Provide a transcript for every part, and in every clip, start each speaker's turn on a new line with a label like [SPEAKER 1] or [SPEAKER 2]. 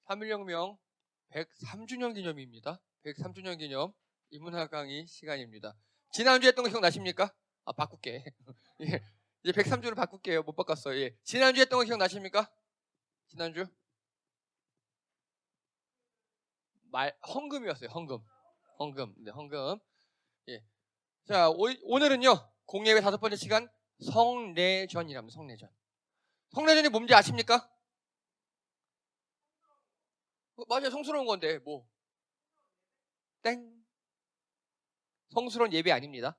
[SPEAKER 1] 3.1혁명 103주년 기념입니다. 103주년 기념 인문학 강의 시간입니다. 지난주에 했던 거 기억나십니까? 바꿀게. 예, 이제 103주로 바꿀게요. 못 바꿨어요. 예. 지난주에 했던 거 기억나십니까? 지난주? 헌금이었어요. 헌금. 네, 헌금. 예. 자, 오늘은요. 공예회 5번째 시간 성례전이랍니다. 성례전. 성례전이 뭔지 아십니까? 맞아요. 성스러운 건데 뭐 땡. 성스러운 예배 아닙니다.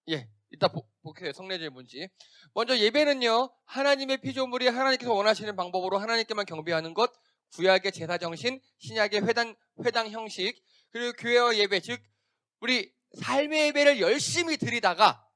[SPEAKER 1] 예, 이따 볼게요. 성례전이 뭔지. 먼저 예배는요, 하나님의 피조물이 하나님께서 원하시는 방법으로 하나님께만 경배하는 것, 구약의 제사 정신, 신약의 회당 형식, 그리고 교회와 예배, 즉 우리 삶의 예배를 열심히 드리다가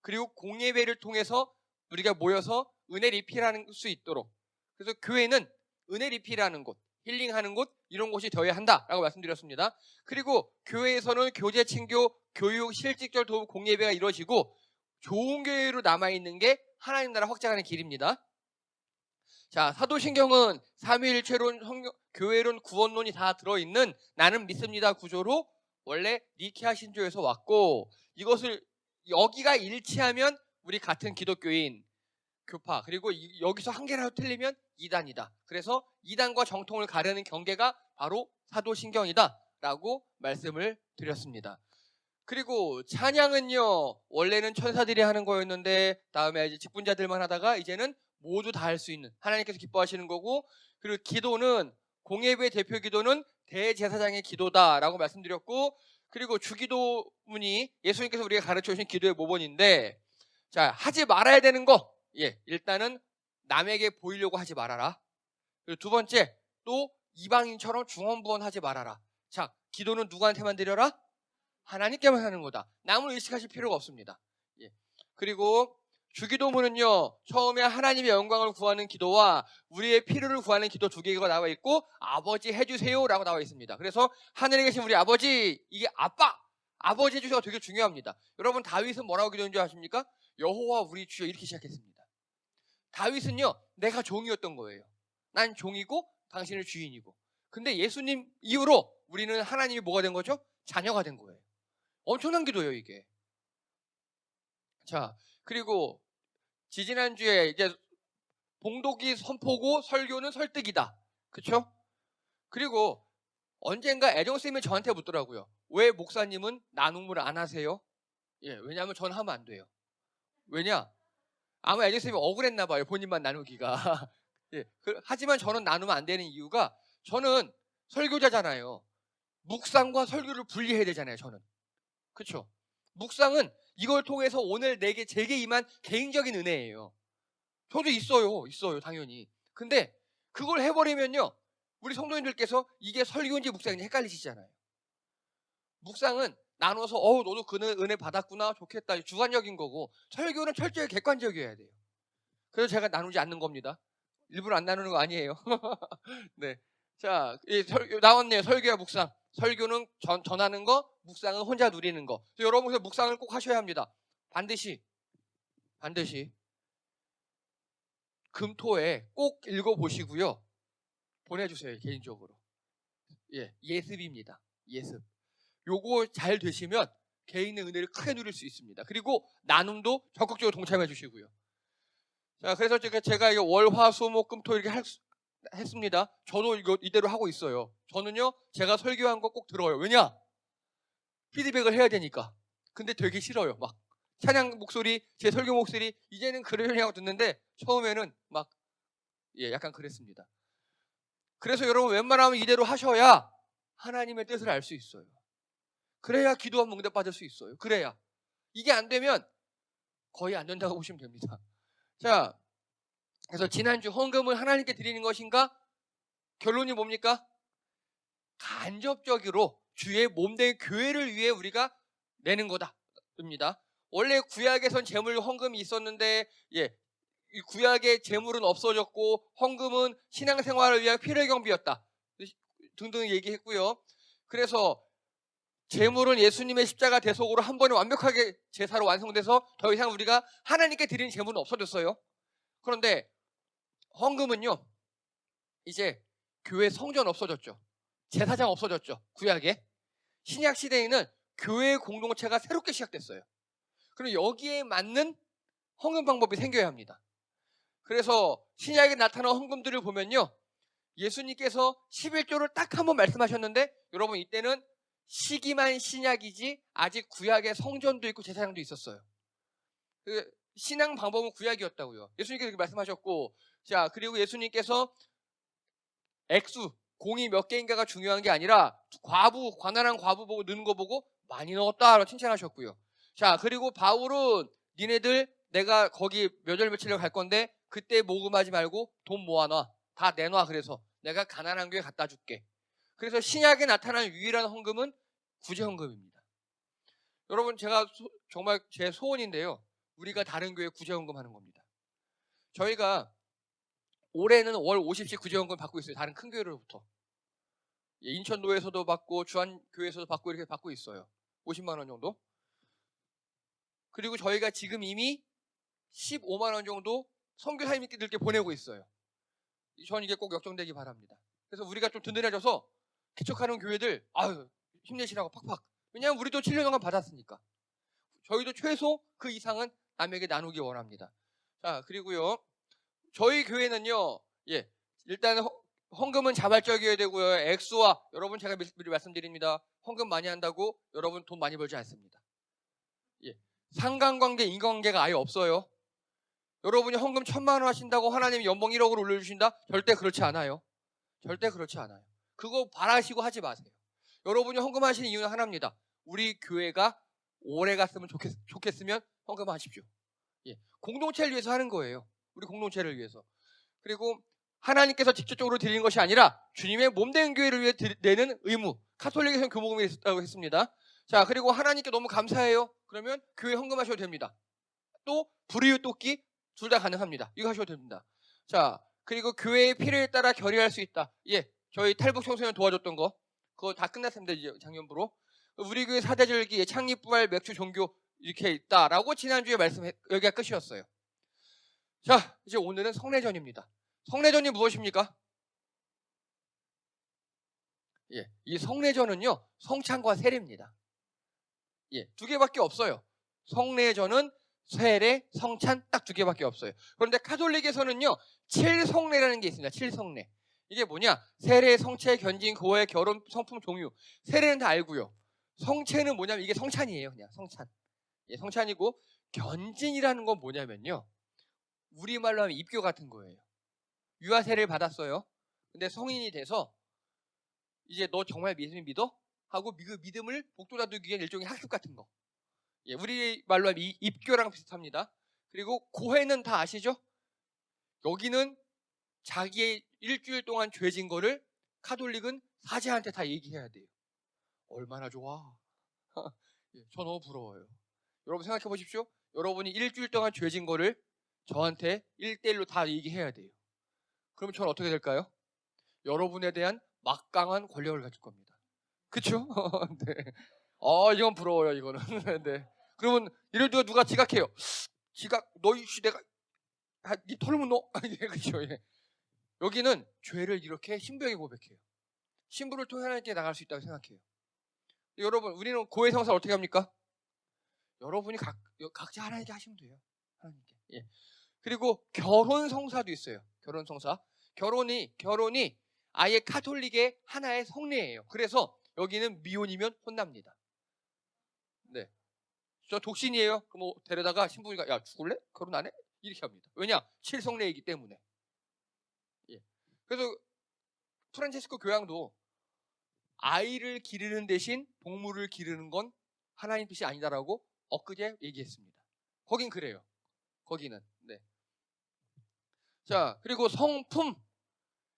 [SPEAKER 1] 그리고 공예배를 통해서 우리가 모여서 은혜 리필하는 수 있도록, 그래서 교회는 은혜 리필하는 곳, 힐링하는 곳, 이런 곳이 되어야 한다라고 말씀드렸습니다. 그리고 교회에서는 교제, 친교, 교육, 실직절, 도움, 공예배가 이루어지고 좋은 교회로 남아있는 게 하나님 나라 확장하는 길입니다. 자, 사도신경은 삼위일체론, 교회론, 구원론이 다 들어있는 나는 믿습니다 구조로 원래 니케아 신조에서 왔고, 이것을 여기가 일치하면 우리 같은 기독교인, 교파, 그리고 여기서 한 개라도 틀리면 이단이다. 그래서 이단과 정통을 가르는 경계가 바로 사도신경이다 라고 말씀을 드렸습니다. 그리고 찬양은요, 원래는 천사들이 하는 거였는데 다음에 이제 직분자들만 하다가 이제는 모두 다 할 수 있는, 하나님께서 기뻐하시는 거고, 그리고 기도는, 공예배의 대표 기도는 대제사장의 기도다라고 말씀드렸고, 그리고 주기도문이 예수님께서 우리가 가르쳐 주신 기도의 모본인데, 자, 하지 말아야 되는 거, 일단은 남에게 보이려고 하지 말아라. 그리고 두 번째, 또 이방인처럼 중언부언하지 말아라. 자, 기도는 누구한테만 드려라? 하나님께만 하는 거다. 남을 의식하실 필요가 없습니다. 그리고 주기도문은요, 처음에 하나님의 영광을 구하는 기도와 우리의 필요를 구하는 기도 두 개가 나와 있고, 아버지 해주세요 라고 나와 있습니다. 그래서 하늘에 계신 우리 아버지, 이게 아버지 해주셔가 되게 중요합니다. 여러분, 다윗은 뭐라고 기도한 줄 아십니까? 여호와 우리 주여, 이렇게 시작했습니다. 다윗은요, 내가 종이었던 거예요. 난 종이고 당신은 주인이고. 근데 예수님 이후로 우리는 하나님이 뭐가 된 거죠? 자녀가 된 거예요. 엄청난 기도예요, 이게. 자, 그리고 지지난주에 이제 봉독이 선포고 설교는 설득이다. 그쵸? 그리고 언젠가 애정쌤이 저한테 묻더라고요. 왜 목사님은 나눔을 안 하세요? 왜냐하면 전 하면 안 돼요. 왜냐? 아마 애정쌤이 억울했나 봐요. 본인만 나누기가. 하지만 저는 나누면 안 되는 이유가, 저는 설교자잖아요. 묵상과 설교를 분리해야 되잖아요, 저는. 그쵸? 묵상은 이걸 통해서 오늘 제게 임한 개인적인 은혜예요. 저도 있어요, 당연히. 근데 그걸 해버리면요, 우리 성도님들께서 이게 설교인지 묵상인지 헷갈리시잖아요. 묵상은 나눠서 너도 그 은혜 받았구나, 좋겠다, 주관적인 거고, 설교는 철저히 객관적이어야 돼요. 그래서 제가 나누지 않는 겁니다. 일부러 안 나누는 거 아니에요. 네. 자, 나왔네요. 설교와 묵상. 설교는 전하는 거, 묵상은 혼자 누리는 거. 그래서 여러분, 묵상을 꼭 하셔야 합니다. 반드시 금토에 꼭 읽어보시고요. 보내주세요, 개인적으로. 예습입니다. 예습. 요거 잘 되시면 개인의 은혜를 크게 누릴 수 있습니다. 그리고 나눔도 적극적으로 동참해 주시고요. 자, 그래서 제가 이거 월화수목금토 이렇게 했습니다. 저도 이대로 하고 있어요. 저는요, 제가 설교한 거 꼭 들어요. 왜냐? 피드백을 해야 되니까. 근데 되게 싫어요. 막 찬양 목소리, 제 설교 목소리, 이제는 그러려니 하고 듣는데 처음에는 막 약간 그랬습니다. 그래서 여러분, 웬만하면 이대로 하셔야 하나님의 뜻을 알 수 있어요. 그래야 기도한 응답받을 수 있어요. 그래야. 이게 안 되면 거의 안 된다고 보시면 됩니다. 자, 그래서 지난주 헌금을 하나님께 드리는 것인가? 결론이 뭡니까? 간접적으로 주의 몸된 교회를 위해 우리가 내는 거다입니다. 원래 구약에선 재물 헌금이 있었는데 이 구약의 재물은 없어졌고 헌금은 신앙생활을 위한 필요 경비였다 등등 얘기했고요. 그래서 재물은 예수님의 십자가 대속으로 한 번에 완벽하게 제사로 완성돼서 더 이상 우리가 하나님께 드리는 재물은 없어졌어요. 그런데 헌금은요, 이제 교회 성전 없어졌죠. 제사장 없어졌죠. 구약에. 신약 시대에는 교회 공동체가 새롭게 시작됐어요. 그리고 여기에 맞는 헌금 방법이 생겨야 합니다. 그래서 신약에 나타난 헌금들을 보면요, 예수님께서 11조를 딱 한 번 말씀하셨는데, 여러분 이때는 시기만 신약이지 아직 구약에 성전도 있고 제사장도 있었어요. 그 신앙 방법은 구약이었다고요. 예수님께서 그렇게 말씀하셨고, 자, 그리고 예수님께서 액수, 공이 몇 개인가가 중요한 게 아니라 가난한 과부 보고 넣는 거 보고 많이 넣었다라고 칭찬하셨고요. 자, 그리고 바울은 니네들 내가 거기 몇 월 며칠에 갈 건데 그때 모금하지 말고 돈 모아놔. 다 내놔. 그래서 내가 가난한 교회 갖다 줄게. 그래서 신약에 나타난 유일한 헌금은 구제헌금입니다. 여러분, 제가 정말 제 소원인데요. 우리가 다른 교회 구제헌금 하는 겁니다. 저희가 올해는 월 50씩 구제헌금 받고 있어요. 다른 큰 교회로부터. 인천도에서도 받고 주한교회에서도 받고 이렇게 받고 있어요. 50만 원 정도. 그리고 저희가 지금 이미 15만 원 정도 선교사님들께 보내고 있어요. 전 이게 꼭 역정되기 바랍니다. 그래서 우리가 좀 든든해져서 개척하는 교회들 힘내시라고 팍팍. 왜냐하면 우리도 7년 동안 받았으니까. 저희도 최소 그 이상은 남에게 나누기 원합니다. 자, 그리고요, 저희 교회는요, 일단 헌금은 자발적이어야 되고요. 액수와, 여러분 제가 미리 말씀드립니다. 헌금 많이 한다고 여러분 돈 많이 벌지 않습니다. 상관관계, 인간관계가 아예 없어요. 여러분이 헌금 1,000만 원 하신다고 하나님이 연봉 1억을 올려주신다? 절대 그렇지 않아요. 절대 그렇지 않아요. 그거 바라시고 하지 마세요. 여러분이 헌금하시는 이유는 하나입니다. 우리 교회가 오래 갔으면 좋겠으면 헌금하십시오. 공동체를 위해서 하는 거예요. 우리 공동체를 위해서. 그리고 하나님께서 직접적으로 드리는 것이 아니라 주님의 몸된 교회를 위해 내는 의무. 카톨릭에서는 교목금이 있다고 했습니다. 자, 그리고 하나님께 너무 감사해요. 그러면 교회 헌금하셔도 됩니다. 또 불이웃 돕기 둘 다 가능합니다. 이거 하셔도 됩니다. 자, 그리고 교회의 필요에 따라 결의할 수 있다. 저희 탈북 청소년 도와줬던 거 그거 다 끝났습니다. 이제 작년부로. 우리 교회 사대절기, 창립, 부활, 맥주, 종교 이렇게 있다라고 지난주에 여기가 끝이었어요. 자, 이제 오늘은 성례전입니다. 성례전이 무엇입니까? 이 성례전은요, 성찬과 세례입니다. 두 개밖에 없어요. 성례전은 세례, 성찬 딱 두 개밖에 없어요. 그런데 카톨릭에서는요, 7성례라는 게 있습니다. 7성례. 이게 뭐냐? 세례, 성체, 견진, 고해, 결혼, 성품, 종유. 세례는 다 알고요. 성체는 뭐냐면 이게 성찬이에요. 그냥 성찬. 성찬이고, 견진이라는 건 뭐냐면요, 우리말로 하면 입교 같은 거예요. 유아 세례를 받았어요. 근데 성인이 돼서 이제 너 정말 예수님 믿어? 하고 그 믿음을 복돋아두기 위한 일종의 학습 같은 거. 우리말로 하면 입교랑 비슷합니다. 그리고 고해는 다 아시죠? 여기는 자기의 일주일 동안 죄진 거를 카톨릭은 사제한테 다 얘기해야 돼요. 얼마나 좋아. 저 너무 부러워요. 여러분 생각해 보십시오. 여러분이 일주일 동안 죄진 거를 저한테 1대1로 다 얘기해야 돼요. 그러면 저는 어떻게 될까요? 여러분에 대한 막강한 권력을 가질 겁니다. 그쵸? 네. 이건 부러워요, 이거는. 네. 그러면 이럴 때 누가 지각해요. 너희 시대가, 니 털면 너. 그렇죠. 여기는 죄를 이렇게 신부에게 고백해요. 신부를 통해 하나님께 나갈 수 있다고 생각해요. 여러분, 우리는 고해성사를 어떻게 합니까? 여러분이 각자 하나님께 하시면 돼요. 하나님께. 그리고 결혼성사도 있어요. 결혼성사. 결혼이 아예 카톨릭의 하나의 성례예요. 그래서 여기는 미혼이면 혼납니다. 네. 저 독신이에요. 그럼 데려다가 신부가 야 죽을래? 결혼 안 해? 이렇게 합니다. 왜냐? 7성례이기 때문에. 그래서 프란체스코 교황도 아이를 기르는 대신 동물을 기르는 건 하나님 뜻이 아니다라고 엊그제 얘기했습니다. 거긴 그래요. 거기는. 네. 자, 그리고 성품.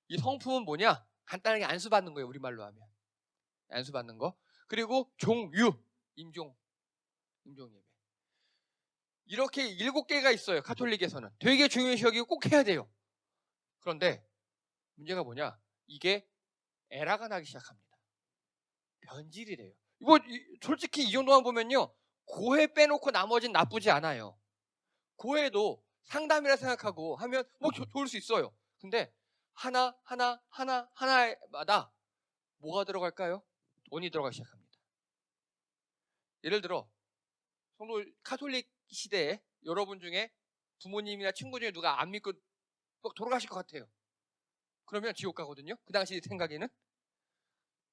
[SPEAKER 1] 이 성품은 뭐냐? 간단하게 안수받는 거예요. 우리말로 하면. 안수받는 거. 그리고 종유. 임종 예배. 이렇게 7개가 있어요. 카톨릭에서는. 되게 중요시 여기고 꼭 해야 돼요. 그런데 문제가 뭐냐? 이게 에라가 나기 시작합니다. 변질이 돼요. 솔직히 이 정도만 보면요, 고해 빼놓고 나머지는 나쁘지 않아요. 고해도 상담이라 생각하고 하면 좋을 수 있어요. 근데 하나마다 뭐가 들어갈까요? 돈이 들어가기 시작합니다. 예를 들어 성도 카톨릭 시대에 여러분 중에 부모님이나 친구 중에 누가 안 믿고 돌아가실 것 같아요. 그러면 지옥 가거든요. 그 당시 생각에는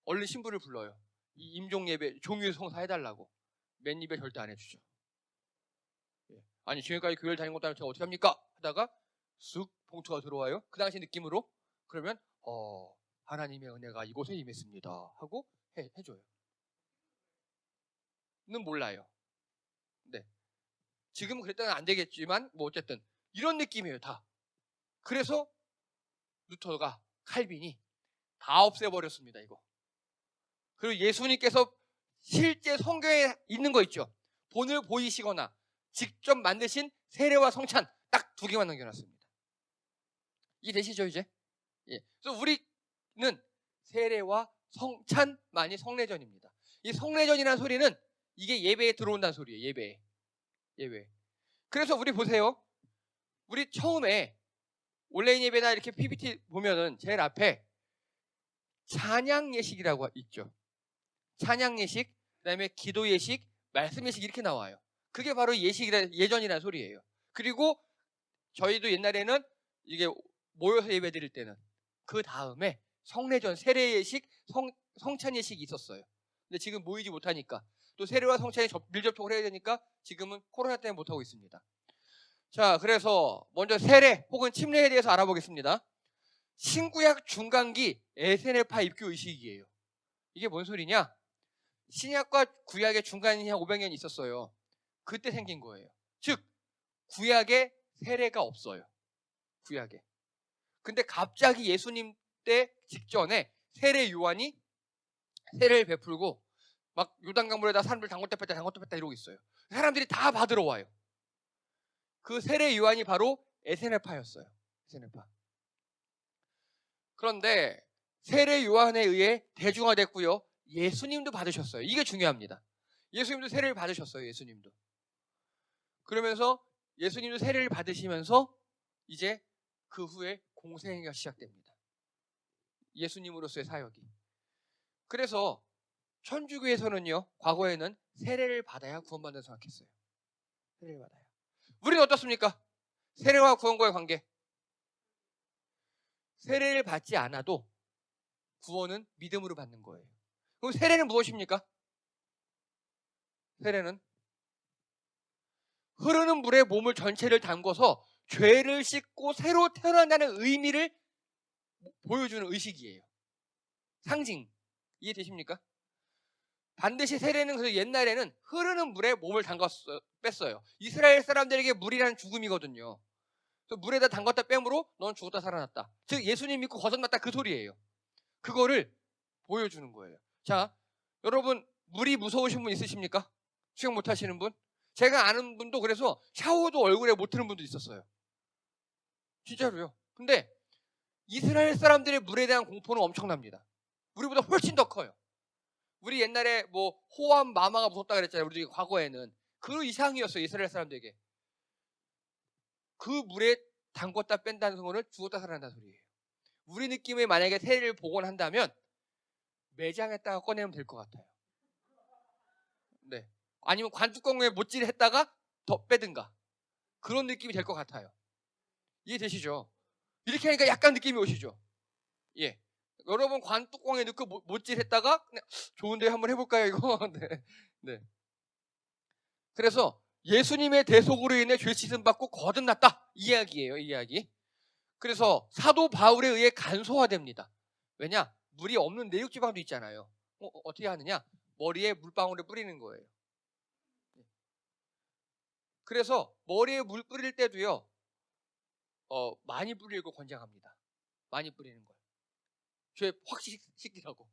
[SPEAKER 1] 얼른 신부를 불러요. 이 임종 예배 종유 성사 해달라고. 맨 입에 절대 안 해주죠. 아니 지금까지 교회를 다닌 것도 아니고 제가 어떻게 합니까? 하다가 쑥 봉투가 들어와요. 그 당시 느낌으로. 그러면 하나님의 은혜가 이곳에 임했습니다 하고 해줘요. 는 몰라요. 네. 지금은 그랬다면 안 되겠지만 뭐 어쨌든 이런 느낌이에요 다. 그래서 루터가 칼빈이 다 없애버렸습니다 이거. 그리고 예수님께서 실제 성경에 있는 거 있죠. 본을 보이시거나 직접 만드신 세례와 성찬 딱 두 개만 남겨놨습니다. 이해되시죠 이제? 예. 그래서 우리는 세례와 성찬만이 성례전입니다. 이 성례전이라는 소리는 이게 예배에 들어온다는 소리예요. 예배. 그래서 우리 보세요. 우리 처음에 온라인 예배나 이렇게 PPT 보면은 제일 앞에 찬양 예식이라고 있죠. 찬양 예식, 그다음에 기도 예식, 말씀 예식 이렇게 나와요. 그게 바로 예전이라는 소리예요. 그리고 저희도 옛날에는 이게 모여서 예배 드릴 때는 그 다음에 성례전, 세례 예식, 성찬 예식이 있었어요. 근데 지금 모이지 못하니까 또 세례와 성찬이 밀접촉을 해야 되니까 지금은 코로나 때문에 못하고 있습니다. 자, 그래서 먼저 세례 혹은 침례에 대해서 알아보겠습니다. 신구약 중간기 에세네파 입교 의식이에요. 이게 뭔 소리냐? 신약과 구약의 중간이 한 500년 있었어요. 그때 생긴 거예요. 즉 구약에 세례가 없어요. 구약에. 근데 갑자기 예수님 때 직전에 세례 요한이 세례를 베풀고 막 요단강물에다 사람들 담궜다 뺐다 이러고 있어요. 사람들이 다 받으러 와요. 그 세례 요한이 바로 에세네파였어요. 에세네파. 그런데 세례 요한에 의해 대중화됐고요. 예수님도 받으셨어요. 이게 중요합니다. 예수님도 세례를 받으셨어요. 예수님도. 그러면서 예수님도 세례를 받으시면서 이제 그 후에 공생애가 시작됩니다. 예수님으로서의 사역이. 그래서 천주교에서는요. 과거에는 세례를 받아야 구원받는다고 생각했어요. 세례를 받아야. 우리는 어떻습니까? 세례와 구원과의 관계. 세례를 받지 않아도 구원은 믿음으로 받는 거예요. 그럼 세례는 무엇입니까? 세례는 흐르는 물에 몸을 전체를 담궈서 죄를 씻고 새로 태어난다는 의미를 보여주는 의식이에요. 상징. 이해되십니까? 반드시 세례는 그래서 옛날에는 흐르는 물에 몸을 뺐어요. 이스라엘 사람들에게 물이란 죽음이거든요. 그래서 물에다 담갔다 뺨으로 넌 죽었다 살아났다. 즉 예수님 믿고 거듭났다 그 소리예요. 그거를 보여주는 거예요. 자, 여러분 물이 무서우신 분 있으십니까? 수영 못하시는 분? 제가 아는 분도 그래서 샤워도 얼굴에 못 드는 분도 있었어요. 진짜로요. 근데 이스라엘 사람들의 물에 대한 공포는 엄청납니다. 우리보다 훨씬 더 커요. 우리 옛날에 뭐 호암 마마가 무섭다 그랬잖아요. 우리 과거에는 그 이상이었어요. 이스라엘 사람들에게. 그 물에 담궜다 뺀다는 거는 죽었다 살아난다는 소리예요. 우리 느낌에 만약에 세례를 복원한다면 매장했다가 꺼내면 될 것 같아요. 네. 아니면 관뚜껑에 못질 했다가 더 빼든가 그런 느낌이 될 것 같아요. 이해되시죠? 이렇게 하니까 약간 느낌이 오시죠? 예. 여러분 관뚜껑에 넣고 못질 했다가 좋은데 한번 해볼까요 이거? 네. 네. 그래서 예수님의 대속으로 인해 죄 씻음 받고 거듭났다 이 이야기예요. 이 이야기. 그래서 사도 바울에 의해 간소화됩니다. 왜냐? 물이 없는 내육지방도 있잖아요. 어떻게 하느냐? 머리에 물방울을 뿌리는 거예요. 그래서 머리에 물 뿌릴 때도요. 많이 뿌리고 권장합니다. 많이 뿌리는 걸. 죄 확 씻기라고.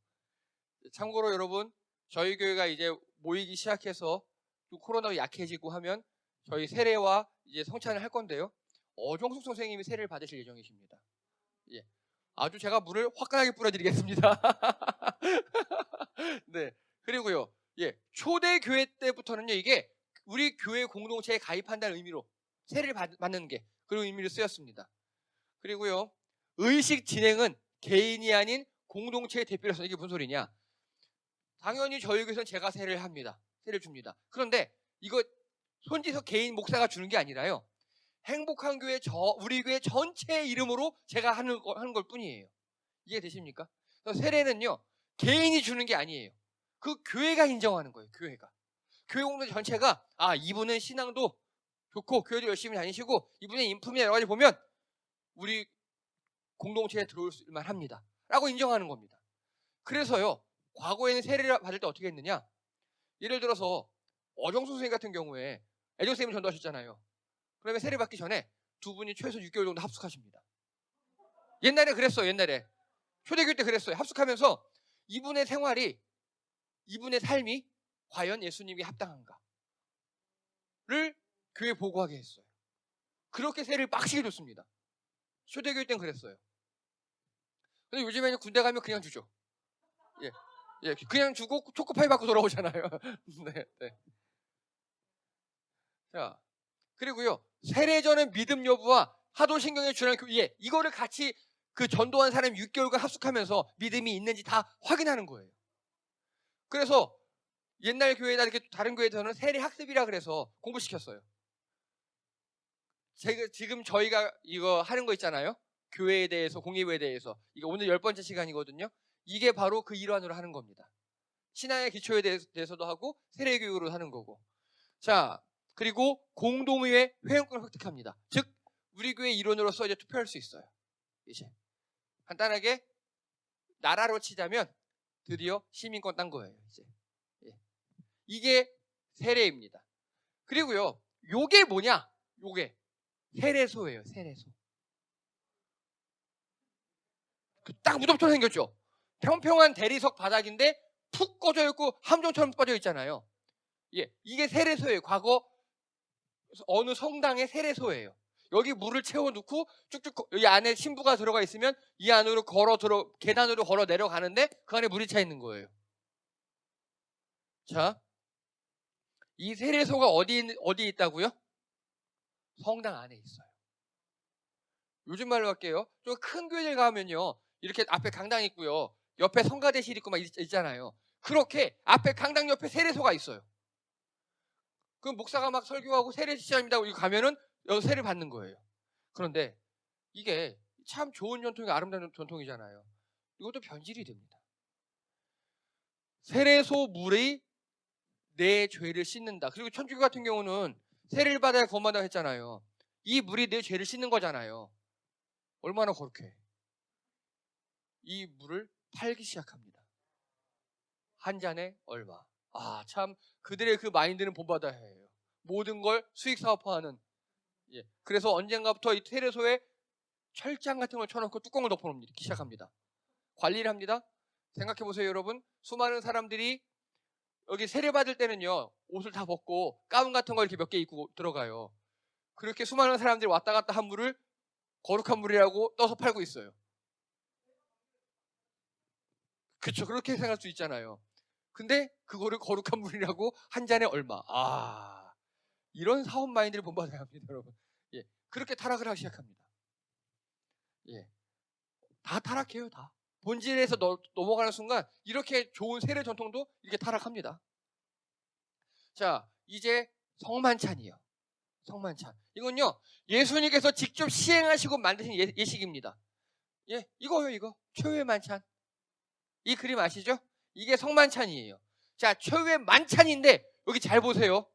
[SPEAKER 1] 참고로 여러분 저희 교회가 이제 모이기 시작해서 또 코로나가 약해지고 하면 저희 세례와 이제 성찬을 할 건데요. 어종숙 선생님이 세례를 받으실 예정이십니다. 예. 아주 제가 물을 화끈하게 뿌려드리겠습니다. 네. 그리고요. 예. 초대 교회 때부터는요. 이게 우리 교회 공동체에 가입한다는 의미로 세례를 받는 게 그런 의미로 쓰였습니다. 그리고요. 의식 진행은 개인이 아닌 공동체의 대표로서 이게 무슨 소리냐? 당연히 저희 교회에서는 제가 세례를 합니다. 세례를 줍니다. 그런데 이거 손지서 개인 목사가 주는 게 아니라요. 행복한 교회 우리 교회 전체의 이름으로 제가 하는 걸 뿐이에요. 이해되십니까? 그래서 세례는요. 개인이 주는 게 아니에요. 그 교회가 인정하는 거예요. 교회가. 교회 공동체 전체가 이분은 신앙도 좋고 교회도 열심히 다니시고 이분의 인품이나 여러 가지 보면 우리 공동체에 들어올 만합니다. 라고 인정하는 겁니다. 그래서요. 과거에는 세례를 받을 때 어떻게 했느냐? 예를 들어서 어정수 선생님 같은 경우에 애정 선생님이 전도하셨잖아요. 그러면 세례 받기 전에 두 분이 최소 6개월 정도 합숙하십니다. 옛날에 그랬어요. 옛날에. 초대교회 때 그랬어요. 합숙하면서 이분의 생활이, 이분의 삶이 과연 예수님이 합당한가를 교회에 보고하게 했어요. 그렇게 세례를 빡시게 줬습니다. 초대교회 때는 그랬어요. 근데 요즘에는 군대 가면 그냥 주죠. 예, 그냥 주고 초코파이 받고 돌아오잖아요. 네. 자, 그리고요, 세례 전의 믿음 여부와 하도 신경에 주는 교회, 이거를 같이 그 전도한 사람 6개월간 합숙하면서 믿음이 있는지 다 확인하는 거예요. 그래서 옛날 교회나 이렇게 다른 교회에서는 세례 학습이라 그래서 공부시켰어요. 지금 저희가 이거 하는 거 있잖아요. 교회에 대해서, 공예부에 대해서. 이거 오늘 10번째 시간이거든요. 이게 바로 그 일환으로 하는 겁니다. 신앙의 기초에 대해서도 하고 세례 교육으로 하는 거고. 자, 그리고 공동의회 회원권을 획득합니다. 즉 우리 교회 일원으로서 이제 투표할 수 있어요. 이제 간단하게 나라로 치자면 드디어 시민권 딴 거예요. 이제 이게 세례입니다. 그리고요, 요게 뭐냐? 요게 세례소예요. 세례소. 딱 무덤처럼 생겼죠. 평평한 대리석 바닥인데 푹 꺼져 있고 함정처럼 꺼져 있잖아요. 이게 세례소예요. 과거 어느 성당의 세례소예요. 여기 물을 채워 넣고 쭉쭉 여기 안에 신부가 들어가 있으면 이 안으로 계단으로 걸어 내려가는데 그 안에 물이 차 있는 거예요. 자, 이 세례소가 어디 있다고요? 성당 안에 있어요. 요즘 말로 할게요. 좀 큰 교회를 가면요, 이렇게 앞에 강당 있고요, 옆에 성가대실 있고 막 있잖아요. 그렇게 앞에 강당 옆에 세례소가 있어요. 그 목사가 막 설교하고 세례 시작합니다. 여기 가면은 여기 세례 받는 거예요. 그런데 이게 참 좋은 전통이 아름다운 전통이잖아요. 이것도 변질이 됩니다. 세례소 물이 내 죄를 씻는다. 그리고 천주교 같은 경우는 세례를 받아야 구원받는다고 했잖아요. 이 물이 내 죄를 씻는 거잖아요. 얼마나 거룩해. 이 물을 팔기 시작합니다. 한 잔에 얼마. 참 그들의 그 마인드는 본받아야 해요. 모든 걸 수익 사업화하는. 그래서 언젠가부터 이 세례소에 철장 같은 걸 쳐놓고 뚜껑을 덮어놓기 시작합니다. 관리를 합니다. 생각해보세요, 여러분. 수많은 사람들이 여기 세례 받을 때는요, 옷을 다 벗고 가운 같은 거 이렇게 몇 개 입고 들어가요. 그렇게 수많은 사람들이 왔다 갔다 한 물을 거룩한 물이라고 떠서 팔고 있어요. 그렇죠. 그렇게 생각할 수 있잖아요. 근데 그거를 거룩한 물이라고 한 잔에 얼마. 이런 사업 마인드를 본받아야 합니다, 여러분. 그렇게 타락을 하기 시작합니다. 다 타락해요, 다. 본질에서 넘어가는 순간 이렇게 좋은 세례 전통도 이렇게 타락합니다. 자, 이제 성만찬이에요. 성만찬. 이건요, 예수님께서 직접 시행하시고 만드신 예식입니다. 이거요, 이거. 최후의 만찬. 이 그림 아시죠? 이게 성만찬이에요. 자, 최후의 만찬인데 여기 잘 보세요.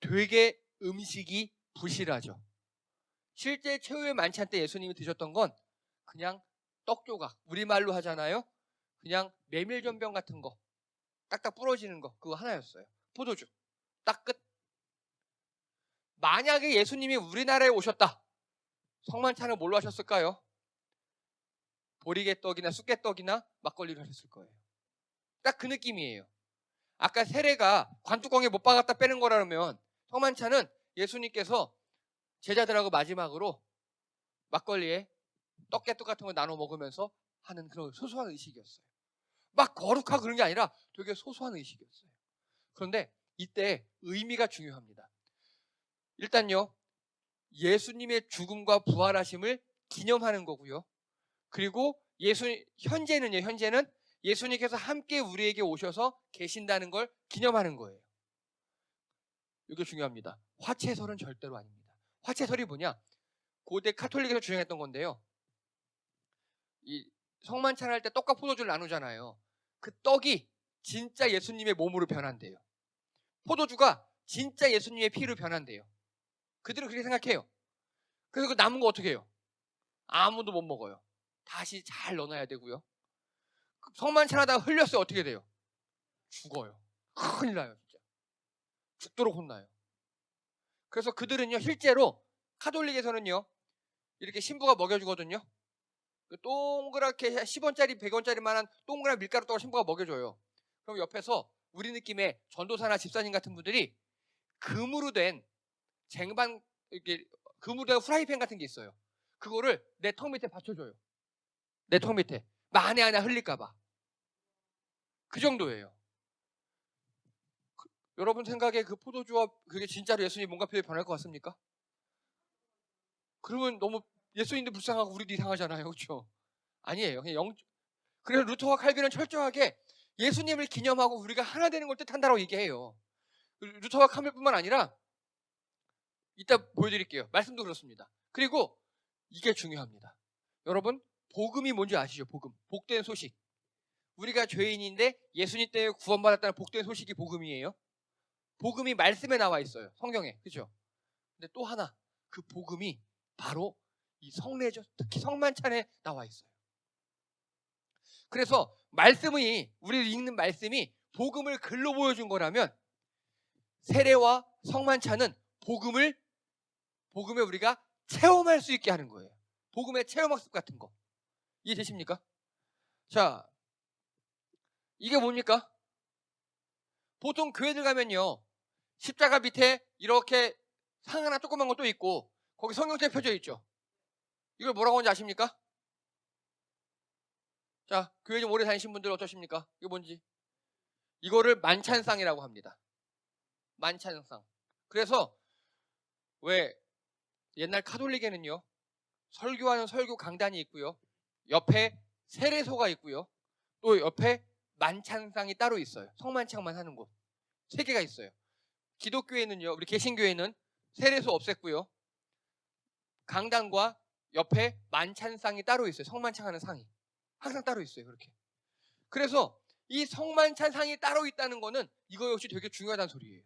[SPEAKER 1] 되게 음식이 부실하죠. 실제 최후의 만찬 때 예수님이 드셨던 건 그냥 떡 조각, 우리말로 하잖아요. 그냥 메밀전병 같은 거, 딱딱 부러지는 거, 그거 하나였어요. 포도주, 딱 끝. 만약에 예수님이 우리나라에 오셨다, 성만찬을 뭘로 하셨을까요? 보리개떡이나 쑥개떡이나 막걸리를 하셨을 거예요. 딱 그 느낌이에요. 아까 세례가 관뚜껑에 못 박았다 빼는 거라면 성만찬은 예수님께서 제자들하고 마지막으로 막걸리에 떡개떡 같은 거 나눠 먹으면서 하는 그런 소소한 의식이었어요. 막 거룩하고 그런 게 아니라 되게 소소한 의식이었어요. 그런데 이때 의미가 중요합니다. 일단요, 예수님의 죽음과 부활하심을 기념하는 거고요. 그리고 현재는 예수님께서 함께 우리에게 오셔서 계신다는 걸 기념하는 거예요. 이게 중요합니다. 화채설은 절대로 아닙니다. 화채설이 뭐냐? 고대 카톨릭에서 주장했던 건데요. 이 성만찬 할 때 떡과 포도주를 나누잖아요. 그 떡이 진짜 예수님의 몸으로 변한대요. 포도주가 진짜 예수님의 피로 변한대요. 그들은 그렇게 생각해요. 그래서 그 남은 거 어떻게 해요? 아무도 못 먹어요. 다시 잘 넣어놔야 되고요. 성만찬 하다가 흘렸어요. 어떻게 돼요? 죽어요. 큰일 나요. 진짜. 죽도록 혼나요. 그래서 그들은요, 실제로 카톨릭에서는요, 이렇게 신부가 먹여주거든요. 동그랗게 10원짜리 100원짜리만한 동그란 밀가루 떡을 신부가 먹여줘요. 그럼 옆에서 우리 느낌의 전도사나 집사님 같은 분들이 금으로 된 쟁반, 이렇게 금으로 된 후라이팬 같은 게 있어요. 그거를 내 턱 밑에 받쳐줘요. 내 턱 밑에. 만에 하나 흘릴까봐. 그 정도예요. 여러분 생각에 그 포도주와 그게 진짜로 예수님 몸과 피에 변할 것 같습니까? 그러면 너무 예수님도 불쌍하고 우리도 이상하잖아요. 그렇죠? 아니에요. 그래서 루터와 칼빈은 철저하게 예수님을 기념하고 우리가 하나 되는 걸 뜻한다고 얘기해요. 루터와 칼빈뿐만 아니라 이따 보여드릴게요. 말씀도 그렇습니다. 그리고 이게 중요합니다. 여러분, 복음이 뭔지 아시죠? 복음. 복된 소식. 우리가 죄인인데 예수님 때문에 구원받았다는 복된 소식이 복음이에요. 복음이 말씀에 나와 있어요. 성경에. 그죠? 근데 또 하나, 그 복음이 바로 이 성례죠. 특히 성만찬에 나와 있어요. 그래서 우리 읽는 말씀이 복음을 글로 보여준 거라면 세례와 성만찬은 복음에 우리가 체험할 수 있게 하는 거예요. 복음의 체험학습 같은 거. 이해되십니까? 자, 이게 뭡니까? 보통 교회들 가면요, 십자가 밑에 이렇게 상 하나 조그만 것도 있고 거기 성경책 펴져 있죠. 이걸 뭐라고 하는지 아십니까? 자, 교회 좀 오래 다니신 분들 어떠십니까? 이거 뭔지. 이거를 만찬상이라고 합니다. 만찬상. 그래서 왜 옛날 카톨릭에는요, 설교하는 설교 강단이 있고요, 옆에 세례소가 있고요, 또 옆에 만찬상이 따로 있어요. 성만찬만 하는 곳. 3개가 있어요. 기독교회는요, 우리 개신교회는 세례소 없앴고요, 강단과 옆에 만찬상이 따로 있어요. 성만찬하는 상이 항상 따로 있어요. 그렇게. 그래서 이 성만찬상이 따로 있다는 거는 이거 역시 되게 중요하다는 소리예요.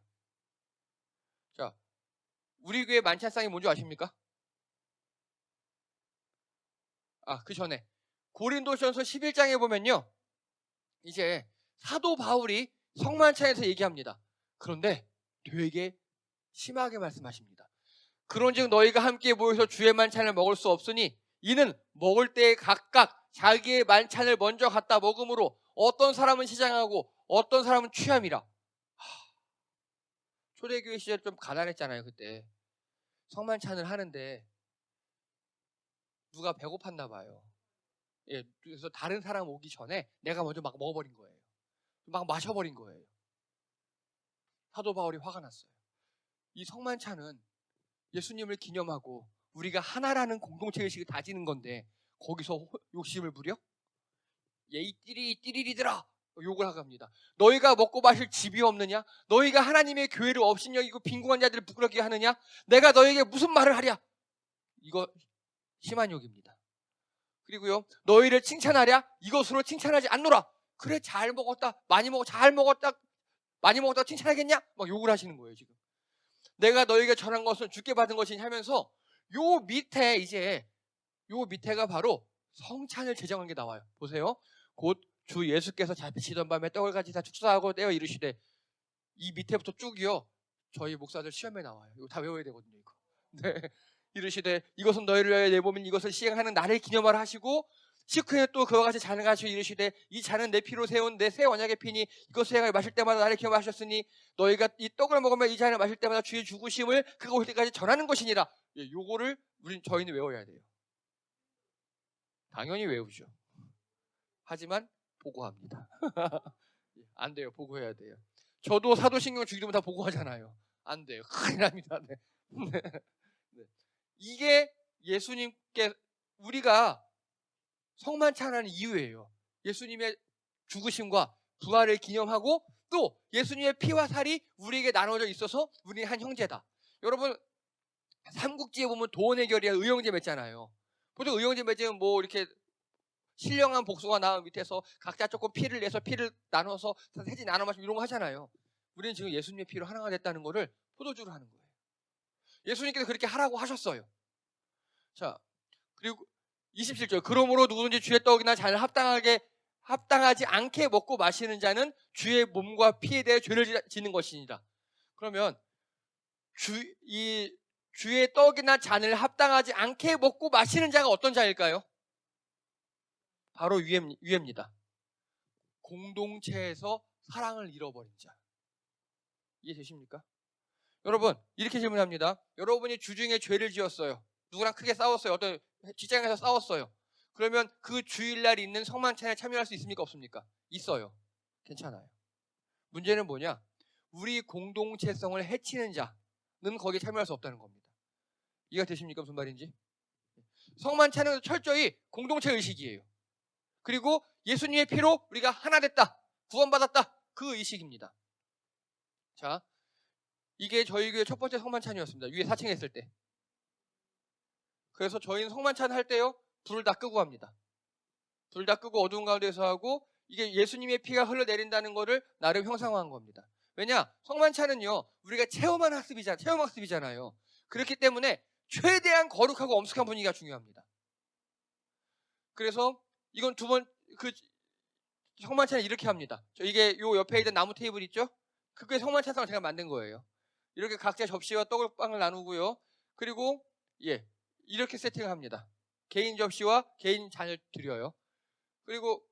[SPEAKER 1] 자, 우리 교회 만찬상이 뭔지 아십니까? 그 전에 고린도전서 11장에 보면요, 이제 사도 바울이 성만찬에서 얘기합니다. 그런데 되게 심하게 말씀하십니다. 그런즉 너희가 함께 모여서 주의 만찬을 먹을 수 없으니 이는 먹을 때에 각각 자기의 만찬을 먼저 갖다 먹음으로 어떤 사람은 시장하고 어떤 사람은 취함이라. 초대교회 시절 좀 가난했잖아요. 그때 성만찬을 하는데 누가 배고팠나 봐요. 예, 그래서 다른 사람 오기 전에 내가 먼저 막 먹어버린 거예요. 막 마셔버린 거예요. 사도 바울이 화가 났어요. 이 성만찬은 예수님을 기념하고 우리가 하나라는 공동체의식을 다지는 건데 거기서 욕심을 부려? 예이 띠리리들아, 욕을 하고 합니다. 너희가 먹고 마실 집이 없느냐? 너희가 하나님의 교회를 업신여기고 빈궁한 자들을 부끄럽게 하느냐? 내가 너희에게 무슨 말을 하랴? 이거 심한 욕입니다. 그리고요, 너희를 칭찬하랴? 이것으로 칭찬하지 않노라. 그래, 잘 먹었다, 많이 먹었다 칭찬하겠냐? 막 욕을 하시는 거예요. 지금 내가 너희에게 전한 것은 주께 받은 것이니 하면서 요 밑에가 바로 성찬을 제정한 게 나와요. 보세요. 곧 주 예수께서 잡히시던 밤에 떡을 가지사 축사하고 떼어 이르시되, 이 밑에부터 쭉이요, 저희 목사들 시험에 나와요. 이거 다 외워야 되거든요. 이거. 네. 이르시되 이것은 너희를 위하여 내 몸인 이것을 시행하는 날을 기념하라 하시고, 식후에 또 그와 같이 잔을 가지고 이르시되 이 잔은 내 피로 세운 내 새 언약의 피니 이것을 행하여 마실 때마다 나를 기념하셨으니 너희가 이 떡을 먹으면 이 잔을 마실 때마다 주의 죽으심을 그가 올 때까지 전하는 것이니라. 요거를 저희는 외워야 돼요. 당연히 외우죠. 하지만 보고합니다. 안 돼요. 보고해야 돼요. 저도 사도신경 주기도면 다 보고하잖아요. 안 돼요. 큰일 납니다. 네. 네. 이게 우리가 성만찬하는 이유예요. 예수님의 죽으심과 부활을 기념하고 또 예수님의 피와 살이 우리에게 나눠져 있어서 우리는 한 형제다. 여러분 삼국지에 보면 도원해결이야 의형제 맺잖아요. 보통 의형제 맺으면 뭐 이렇게 신령한 복수가 나온 밑에서 각자 조금 피를 내서 피를 나눠서 셋이 나눠 마시고 이런 거 하잖아요. 우리는 지금 예수님의 피로 하나가 됐다는 거를 포도주로 하는 거예요. 예수님께서 그렇게 하라고 하셨어요. 자, 그리고 27절. 그러므로 누구든지 주의 떡이나 잔을 합당하지 않게 먹고 마시는 자는 주의 몸과 피에 대해 죄를 짓는 것이니라. 그러면 주의 떡이나 잔을 합당하지 않게 먹고 마시는 자가 어떤 자일까요? 바로 위에입니다. 공동체에서 사랑을 잃어버린 자. 이해되십니까? 여러분 이렇게 질문합니다. 여러분이 주중에 죄를 지었어요. 누구랑 크게 싸웠어요. 어떤 직장에서 싸웠어요. 그러면 그 주일날 있는 성만찬에 참여할 수 있습니까? 없습니까? 있어요. 괜찮아요. 문제는 뭐냐? 우리 공동체성을 해치는 자는 거기에 참여할 수 없다는 겁니다. 이해가 되십니까? 무슨 말인지? 성만찬은 철저히 공동체 의식이에요. 그리고 예수님의 피로 우리가 하나 됐다. 구원받았다. 그 의식입니다. 자, 이게 저희 교회 첫 번째 성만찬이었습니다. 위에 4층에 있을 때. 그래서 저희는 성만찬 할 때요. 불을 다 끄고 합니다. 불 다 끄고 어두운 가운데서 하고 이게 예수님의 피가 흘러내린다는 거를 나름 형상화한 겁니다. 왜냐? 성만찬은요. 우리가 체험 학습이잖아요. 그렇기 때문에 최대한 거룩하고 엄숙한 분위기가 중요합니다. 그래서 이건 성만찬을 이렇게 합니다. 이게 요 옆에 있는 나무 테이블 있죠? 그게 성만찬상을 제가 만든 거예요. 이렇게 각자 접시와 떡을빵을 나누고요. 그리고 이렇게 세팅을 합니다. 개인 접시와 개인 잔을 드려요. 그리고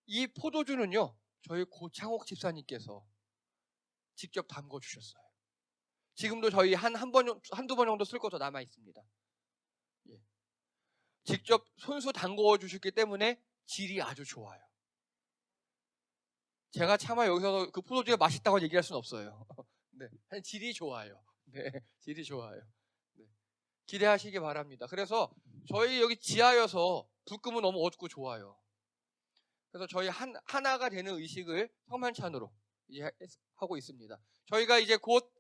[SPEAKER 1] 이 포도주는요. 저희 고창옥 집사님께서 직접 담궈 주셨어요. 지금도 저희 한두 번 정도 쓸 것도 남아 있습니다. 직접 손수 담궈 주셨기 때문에 질이 아주 좋아요. 제가 차마 여기서 그 포도주가 맛있다고 얘기할 수는 없어요. 네, 질이 좋아요. 네, 질이 좋아요. 네, 기대하시기 바랍니다. 그래서 저희 여기 지하여서 불 끄면 너무 어둡고 좋아요. 그래서 저희 하나가 되는 의식을 성만찬으로 이제 하고 있습니다. 저희가 이제 곧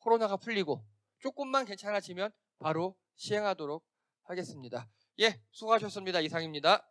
[SPEAKER 1] 코로나가 풀리고 조금만 괜찮아지면 바로 시행하도록 하겠습니다. 수고하셨습니다. 이상입니다.